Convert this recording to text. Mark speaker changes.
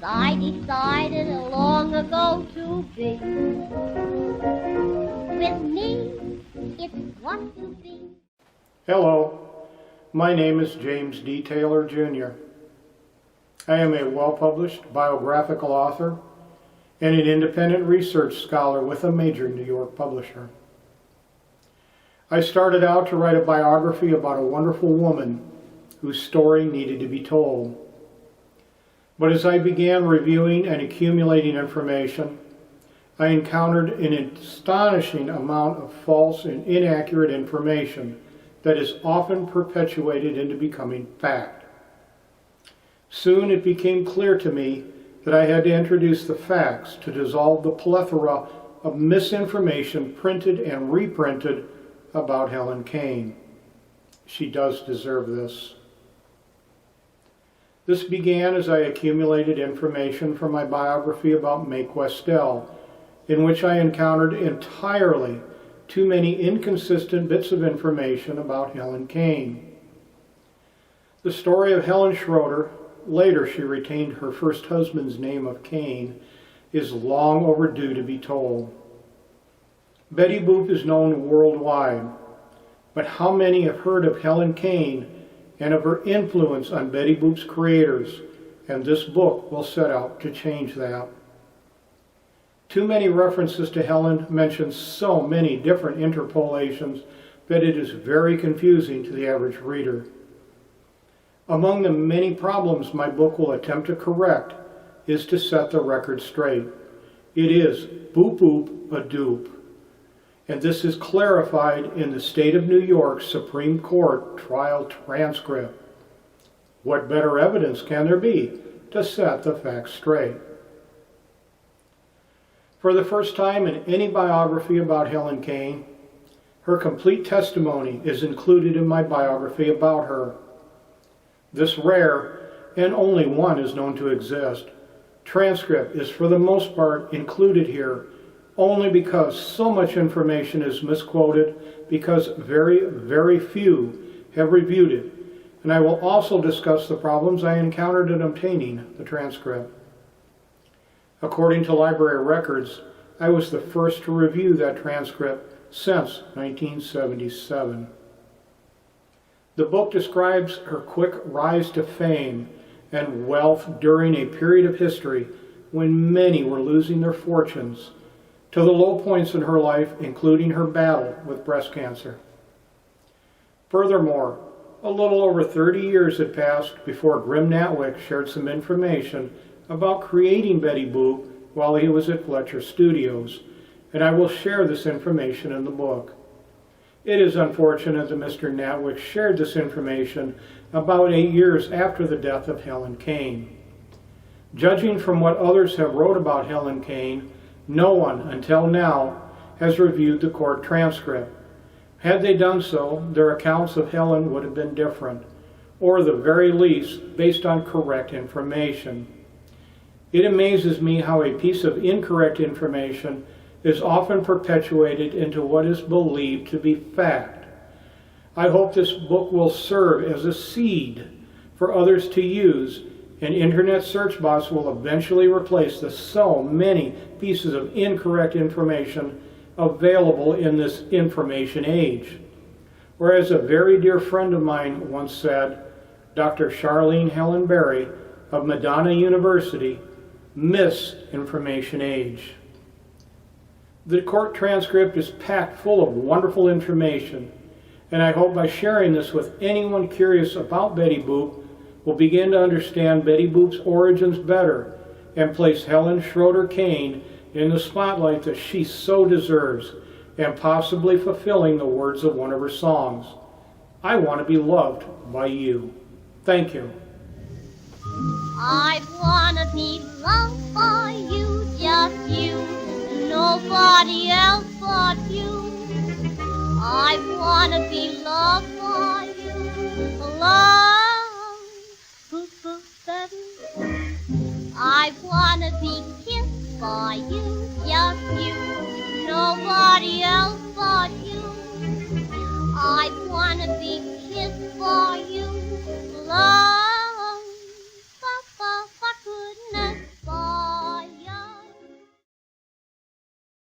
Speaker 1: I decided long ago to be. With me, it's what you be.
Speaker 2: Hello, my name is James D. Taylor, Jr. I am a well-published biographical author and an independent research scholar with a major New York publisher. I started out to write a biography about a wonderful woman whose story needed to be told. But as I began reviewing and accumulating information, I encountered an astonishing amount of false and inaccurate information that is often perpetuated into becoming fact. Soon it became clear to me that I had to introduce the facts to dissolve the plethora of misinformation printed and reprinted about Helen Kane. She does deserve this. This began as I accumulated information from my biography about Mae Questel, in which I encountered entirely too many inconsistent bits of information about Helen Kane. The story of Helen Schroeder, later she retained her first husband's name of Kane, is long overdue to be told. Betty Boop is known worldwide, but how many have heard of Helen Kane and of her influence on Betty Boop's creators? And this book will set out to change that. Too many references to Helen mention so many different interpolations that it is very confusing to the average reader. Among the many problems my book will attempt to correct is to set the record straight. It is boop-boop-a-doop, and this is clarified in the State of New York Supreme Court trial transcript. What better evidence can there be to set the facts straight? For the first time in any biography about Helen Kane, her complete testimony is included in my biography about her. This rare, and only one is known to exist, transcript is for the most part included here only because so much information is misquoted, because very, very few have reviewed it, and I will also discuss the problems I encountered in obtaining the transcript. According to library records, I was the first to review that transcript since 1977. The book describes her quick rise to fame and wealth during a period of history when many were losing their fortunes, to the low points in her life, including her battle with breast cancer. Furthermore, a little over 30 years had passed before Grim Natwick shared some information about creating Betty Boop while he was at Fletcher Studios, and I will share this information in the book. It is unfortunate that Mr. Natwick shared this information about 8 years after the death of Helen Kane. Judging from what others have wrote about Helen Kane, no one until now has reviewed the court transcript. Had they done so, their accounts of Helen would have been different, or at the very least based on correct information. It amazes me how a piece of incorrect information is often perpetuated into what is believed to be fact. I hope this book will serve as a seed for others to use, and internet search bots will eventually replace the so many pieces of incorrect information available in this information age. Or as a very dear friend of mine once said, Dr. Charlene Helen Berry of Madonna University, misinformation age. The court transcript is packed full of wonderful information, and I hope by sharing this with anyone curious about Betty Boop will begin to understand Betty Boop's origins better and place Helen Schroeder Kane in the spotlight that she so deserves, and possibly fulfilling the words of one of her songs, I want to be loved by you. Thank you.
Speaker 1: I want to be loved by you, just you, nobody else but you. I want to be loved by you, love, boop-boop-a-doop. I want to be kissed by you, just you, nobody else but